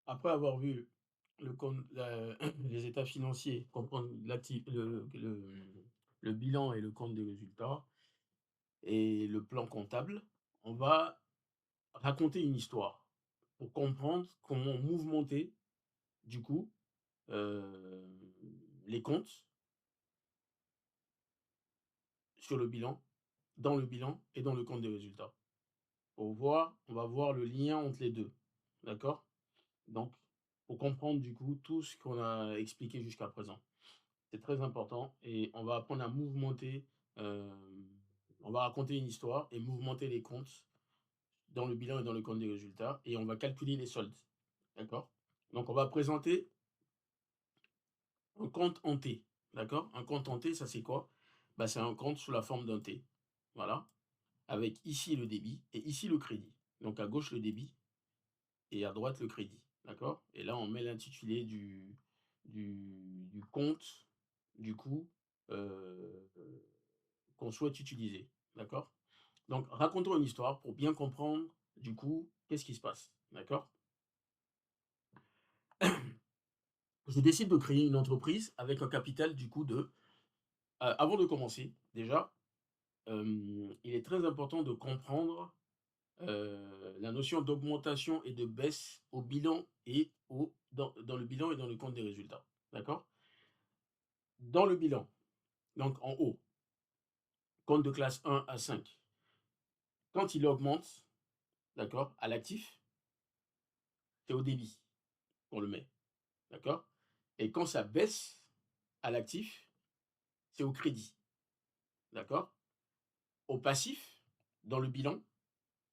Après avoir vu les états financiers, comprendre le bilan et le compte des résultats et le plan comptable, on va raconter une histoire pour comprendre comment mouvementer, du coup, heu, les comptes sur le bilan, dans le bilan et dans le compte des résultats. On va voir le lien entre les 2, d'accord? Donc, pour comprendre, du coup, tout ce qu'on a expliqué jusqu'à présent. C'est très important et on va apprendre à mouvementer, hem, on va raconter une histoire et mouvementer les comptes dans le bilan et dans le compte des résultats et on va calculer les soldes. D'accord? Donc on va présenter un compte en T. D'accord? Un compte en T, ça c'est quoi? Bah, c'est un compte sous la forme d'un T. Voilà. Avec ici le débit et ici le crédit. Donc à gauche le débit et à droite le crédit. D'accord? Et là, on met l'intitulé du compte, du coup, heu qu'on souhaite utiliser, d'accord? Donc racontons une histoire pour bien comprendre, du coup, qu'est-ce qui se passe, d'accord? Je décide de créer une entreprise avec un capital du coup avant de commencer, déjà, il est très important de comprendre, la notion d'augmentation et de baisse au bilan et dans le bilan et dans le compte des résultats, d'accord? Dans le bilan, donc en haut, compte de classe 1 à 5, quand il augmente, d'accord, à l'actif, c'est au débit qu'on le met. D'accord? Et quand ça baisse à l'actif, c'est au crédit. D'accord? Au passif, dans le bilan,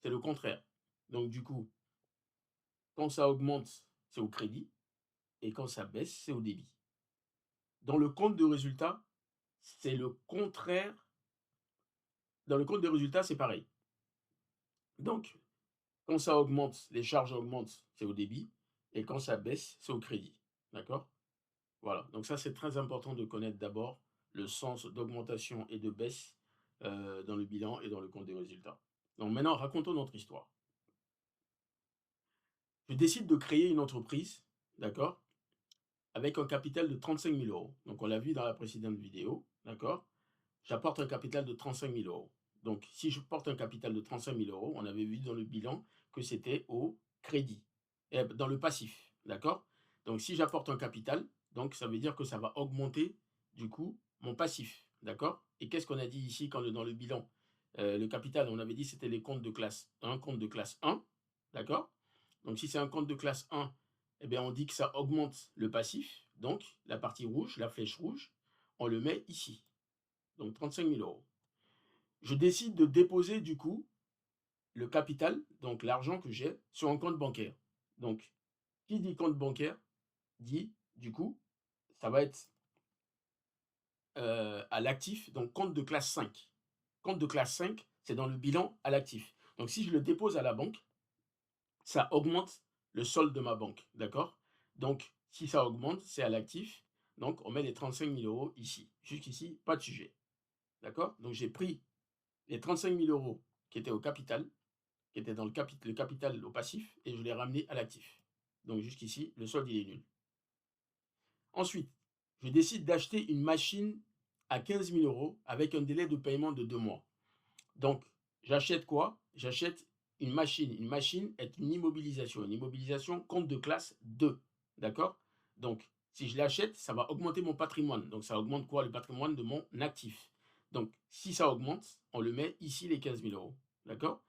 c'est le contraire. Donc du coup, quand ça augmente, c'est au crédit et quand ça baisse, c'est au débit. Dans le compte de résultat, c'est le contraire. Dans le compte de résultat, c'est pareil. Donc, quand ça augmente, les charges augmentent, c'est au débit et quand ça baisse, c'est au crédit. D'accord? Voilà, donc ça, c'est très important de connaître d'abord le sens d'augmentation et de baisse, dans le bilan et dans le compte des résultats. Donc maintenant, racontons notre histoire. Je décide de créer une entreprise, d'accord? Avec un capital de 35 000 €. Donc on l'a vu dans la précédente vidéo, d'accord? J'apporte un capital de 35 000 €. Donc si je porte un capital de 35 000 €, on avait vu dans le bilan que c'était au crédit, dans le passif, d'accord? Donc si j'apporte un capital, donc ça veut dire que ça va augmenter du coup mon passif, d'accord? Et qu'est-ce qu'on a dit ici quand dans le bilan? Le capital, on avait dit c'était les comptes de classe un compte de classe 1, d'accord? Donc si c'est un compte de classe 1, eh bien on dit que ça augmente le passif, donc la partie rouge, la flèche rouge, on le met ici, donc 35 000 €. Je décide de déposer du coup le capital, donc l'argent que j'ai, sur un compte bancaire. Donc, qui dit compte bancaire dit, du coup, ça va être à l'actif, donc compte de classe 5. Compte de classe 5, c'est dans le bilan à l'actif. Donc, si je le dépose à la banque, ça augmente le solde de ma banque, d'accord? Donc, si ça augmente, c'est à l'actif. Donc, on met les 35 000 € ici. Jusqu'ici, pas de sujet, d'accord? Donc, j'ai pris les 35 000 € qui étaient au capital, qui était dans le capital au passif et je l'ai ramené à l'actif. Donc jusqu'ici, le solde, il est nul. Ensuite, je décide d'acheter une machine à 15 000 € avec un délai de paiement de 2 mois. Donc, j'achète quoi? J'achète une machine. Une machine est une immobilisation. Une immobilisation compte de classe 2. D'accord? Donc, si je l'achète, ça va augmenter mon patrimoine. Donc, ça augmente quoi? Le patrimoine de mon actif. Donc, si ça augmente, on le met ici les 15 000 €. D'accord?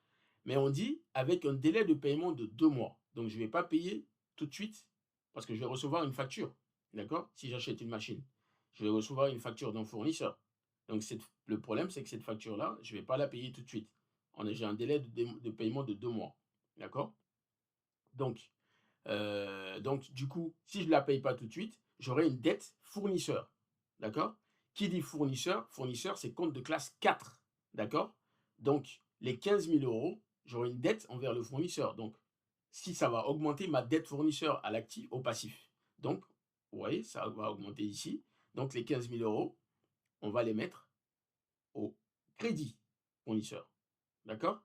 Mais on dit avec un délai de paiement de 2 mois. Donc, je ne vais pas payer tout de suite parce que je vais recevoir une facture. D'accord? Si j'achète une machine, je vais recevoir une facture d'un fournisseur. Donc le problème, c'est que cette facture-là, je ne vais pas la payer tout de suite. J'ai un délai de paiement de 2 mois. D'accord? Donc, du coup, si je ne la paye pas tout de suite, j'aurai une dette fournisseur. D'accord? Qui dit fournisseur? Fournisseur, c'est compte de classe 4. D'accord? Donc, les 15 000 €, j'aurai une dette envers le fournisseur. Donc, si ça va augmenter ma dette fournisseur à l'actif, au passif. Donc, vous voyez, ça va augmenter ici. Donc, les 15 000 €, on va les mettre au crédit fournisseur. D'accord?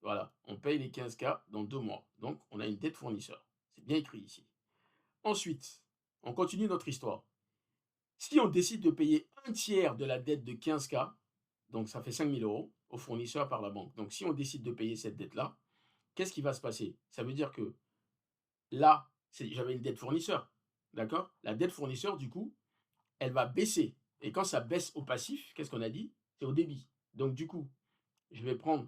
Voilà, on paye les 15K dans 2 mois. Donc, on a une dette fournisseur. C'est bien écrit ici. Ensuite, on continue notre histoire. Si on décide de payer un tiers de la dette de 15K, donc ça fait 5 000 € au fournisseur par la banque. Donc, si on décide de payer cette dette-là, qu'est-ce qui va se passer? Ça veut dire que là, j'avais une dette fournisseur. D'accord? La dette fournisseur, du coup, elle va baisser. Et quand ça baisse au passif, qu'est-ce qu'on a dit? C'est au débit. Donc, du coup, je vais prendre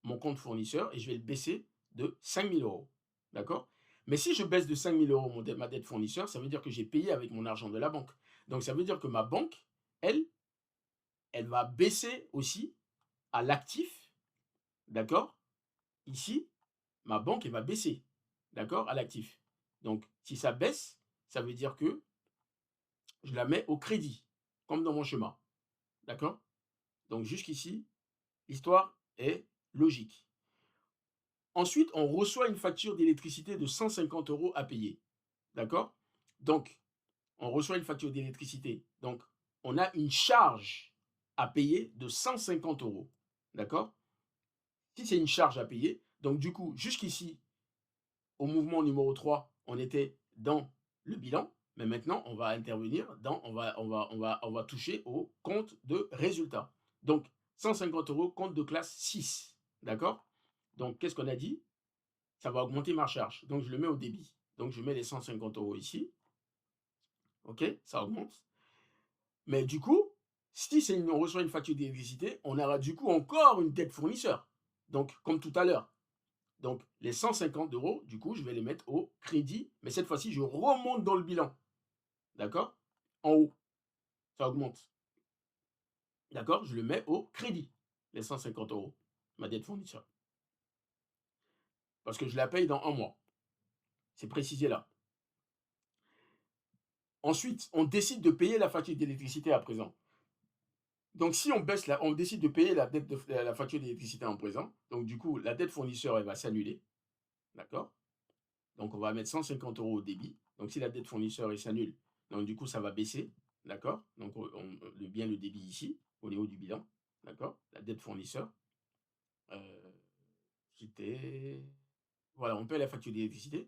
mon compte fournisseur et je vais le baisser de 5 000 €. D'accord? Mais si je baisse de 5 000 € ma dette fournisseur, ça veut dire que j'ai payé avec mon argent de la banque. Donc, ça veut dire que ma banque, elle va baisser aussi à l'actif. D'accord? Ici, ma banque, elle va baisser. D'accord? À l'actif. Donc, si ça baisse, ça veut dire que je la mets au crédit, comme dans mon schéma. D'accord? Donc, jusqu'ici, l'histoire est logique. Ensuite, on reçoit une facture d'électricité de 150 € à payer. D'accord? Donc, on reçoit une facture d'électricité. Donc, on a une charge à payer de 150 €. D'accord? Si c'est une charge à payer, donc du coup, jusqu'ici, au mouvement numéro 3, on était dans le bilan, mais maintenant, on va intervenir dans, on va toucher au compte de résultat. Donc, 150 € compte de classe 6. D'accord? Donc, qu'est-ce qu'on a dit? Ça va augmenter ma charge. Donc, je le mets au débit. Donc, je mets les 150 € ici. OK? Ça augmente. Mais du coup, si on reçoit une facture d'électricité, on aura du coup encore une dette fournisseur. Donc, comme tout à l'heure. Donc, les 150 €, du coup, je vais les mettre au crédit. Mais cette fois-ci, je remonte dans le bilan. D'accord? En haut. Ça augmente. D'accord? Je le mets au crédit. Les 150 €. Ma dette fournisseur. Parce que je la paye dans 1 mois. C'est précisé là. Ensuite, on décide de payer la facture d'électricité à présent. Donc, si on décide de payer la facture d'électricité en présent, donc du coup, la dette fournisseur, elle va s'annuler. D'accord? Donc, on va mettre 150 € au débit. Donc, si la dette fournisseur s'annule, donc du coup, ça va baisser. D'accord? Donc, bien le débit ici, au niveau du bilan. D'accord? La dette fournisseur. C'était. Voilà, on paye la facture d'électricité.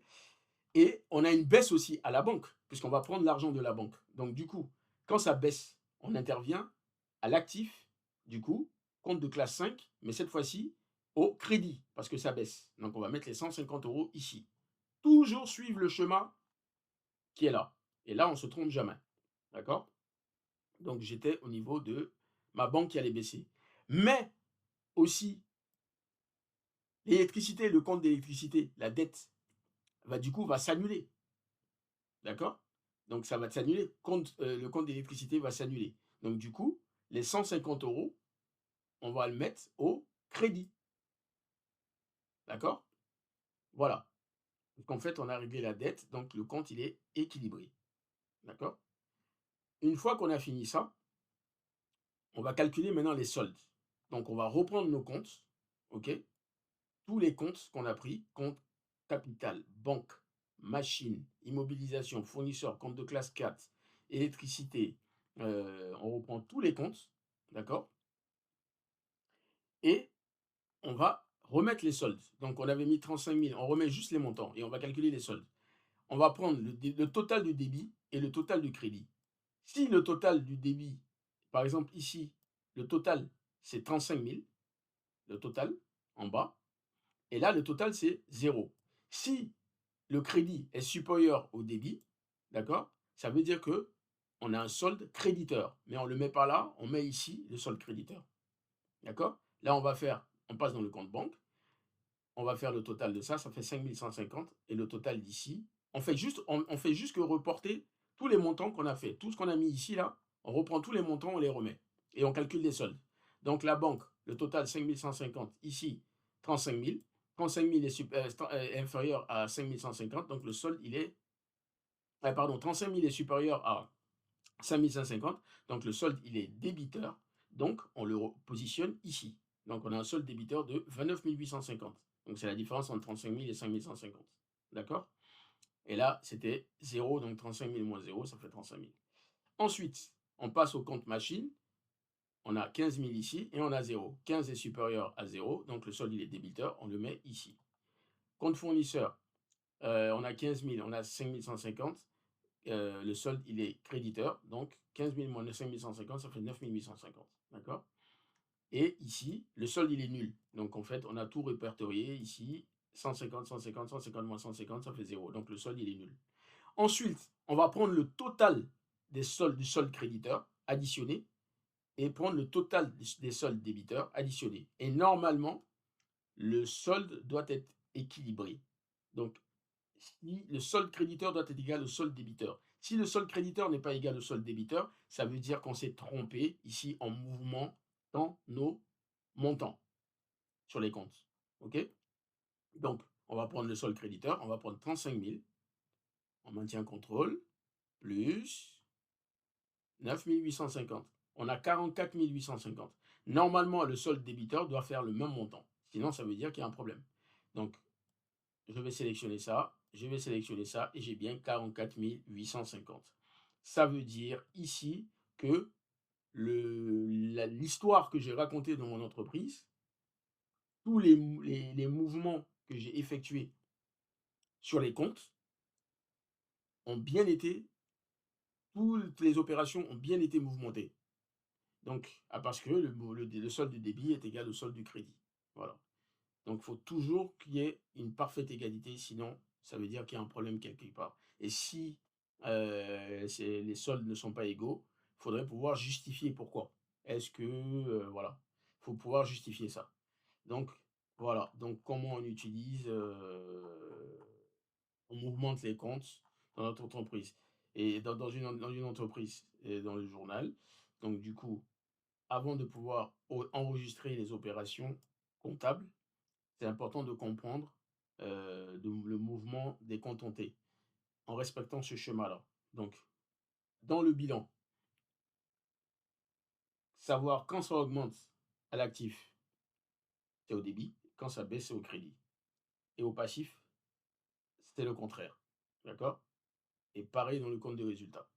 Et on a une baisse aussi à la banque, puisqu'on va prendre l'argent de la banque. Donc, du coup, quand ça baisse, on intervient à l'actif, du coup, compte de classe 5, mais cette fois-ci au crédit, parce que ça baisse. Donc, on va mettre les 150 € ici. Toujours suivre le chemin qui est là. Et là, on ne se trompe jamais. D'accord? Donc, j'étais au niveau de ma banque qui allait baisser. Mais aussi, l'électricité, le compte d'électricité, la dette, du coup, va s'annuler. D'accord? Donc, ça va s'annuler. Le compte d'électricité va s'annuler. Donc, du coup, les 150 €, on va le mettre au crédit. D'accord? Voilà. Donc, en fait, on a réglé la dette. Donc, le compte, il est équilibré. D'accord? Une fois qu'on a fini ça, on va calculer maintenant les soldes. Donc, on va reprendre nos comptes. OK? Tous les comptes qu'on a pris, compte capital, banque, machine, immobilisation, fournisseur, compte de classe 4, électricité. On reprend tous les comptes. D'accord? Et on va remettre les soldes. Donc, on avait mis 35 000, on remet juste les montants et on va calculer les soldes. On va prendre le total du débit et le total du crédit. Si le total du débit, par exemple ici, le total, c'est 35 000, le total, en bas, et là, le total, c'est 0. Si le crédit est supérieur au débit, d'accord, ça veut dire que on a un solde créditeur. Mais on ne le met pas là, on met ici le solde créditeur. D'accord? Là, on passe dans le compte banque. On va faire le total de ça, ça fait 5 150. Et le total d'ici, on fait juste que reporter tous les montants qu'on a fait. Tout ce qu'on a mis ici, là, on reprend tous les montants, on les remet. Et on calcule les soldes. Donc la banque, le total 5 150. Ici, 35 000. 35 000 est inférieur à 5 150. Donc le solde, il est... pardon, 35 000 est supérieur à 5 150. Donc le solde, il est débiteur. Donc on le positionne ici. Donc on a un solde débiteur de 29 850. Donc c'est la différence entre 35 000 et 5 150. D'accord? Et là, c'était 0, donc 35 000 moins 0, ça fait 35 000. Ensuite, on passe au compte machine. on a 15 000 ici et on a 0. 15 est supérieur à 0, donc le solde il est débiteur, on le met ici. Compte fournisseur, on a 15 000, on a 5 150. Le solde il est créditeur, donc 15 000 moins 5 150, ça fait 9 850. D'accord? Et ici, le solde il est nul. Donc en fait, on a tout répertorié ici. 150, 150, 150 moins 150, ça fait 0. Donc le solde il est nul. Ensuite, on va prendre le total des soldes du solde créditeur additionné et prendre le total des soldes débiteurs additionnés. Et normalement, le solde doit être équilibré. Donc, si le solde créditeur doit être égal au solde débiteur. Si le solde créditeur n'est pas égal au solde débiteur, ça veut dire qu'on s'est trompé ici en mouvement dans nos montants sur les comptes. OK? Donc, on va prendre le solde créditeur, on va prendre 35 000, on maintient contrôle, plus 9 850. On a 44 850. Normalement, le solde débiteur doit faire le même montant. Sinon, ça veut dire qu'il y a un problème. Donc, je vais sélectionner ça, je vais sélectionner ça, et j'ai bien 44 850. Ça veut dire ici que l'histoire que j'ai racontée dans mon entreprise, tous les mouvements que j'ai effectués sur les comptes ont bien été, toutes les opérations ont bien été mouvementées. Donc, parce que le solde du débit est égal au solde du crédit. Voilà. Donc, il faut toujours qu'il y ait une parfaite égalité, sinon, ça veut dire qu'il y a un problème quelque part. Et si les soldes ne sont pas égaux, il faudrait pouvoir justifier pourquoi. Est-ce que, voilà, il faut pouvoir justifier ça. Donc, voilà. Donc, comment on utilise, on mouvemente les comptes dans notre entreprise. Et dans une entreprise et dans le journal. Donc, du coup, avant de pouvoir enregistrer les opérations comptables, c'est important de comprendre le mouvement des comptes en T en respectant ce schéma-là. Donc, dans le bilan, savoir quand ça augmente à l'actif, c'est au débit, quand ça baisse, c'est au crédit. Et au passif, c'est le contraire. D'accord? Et pareil dans le compte de résultat.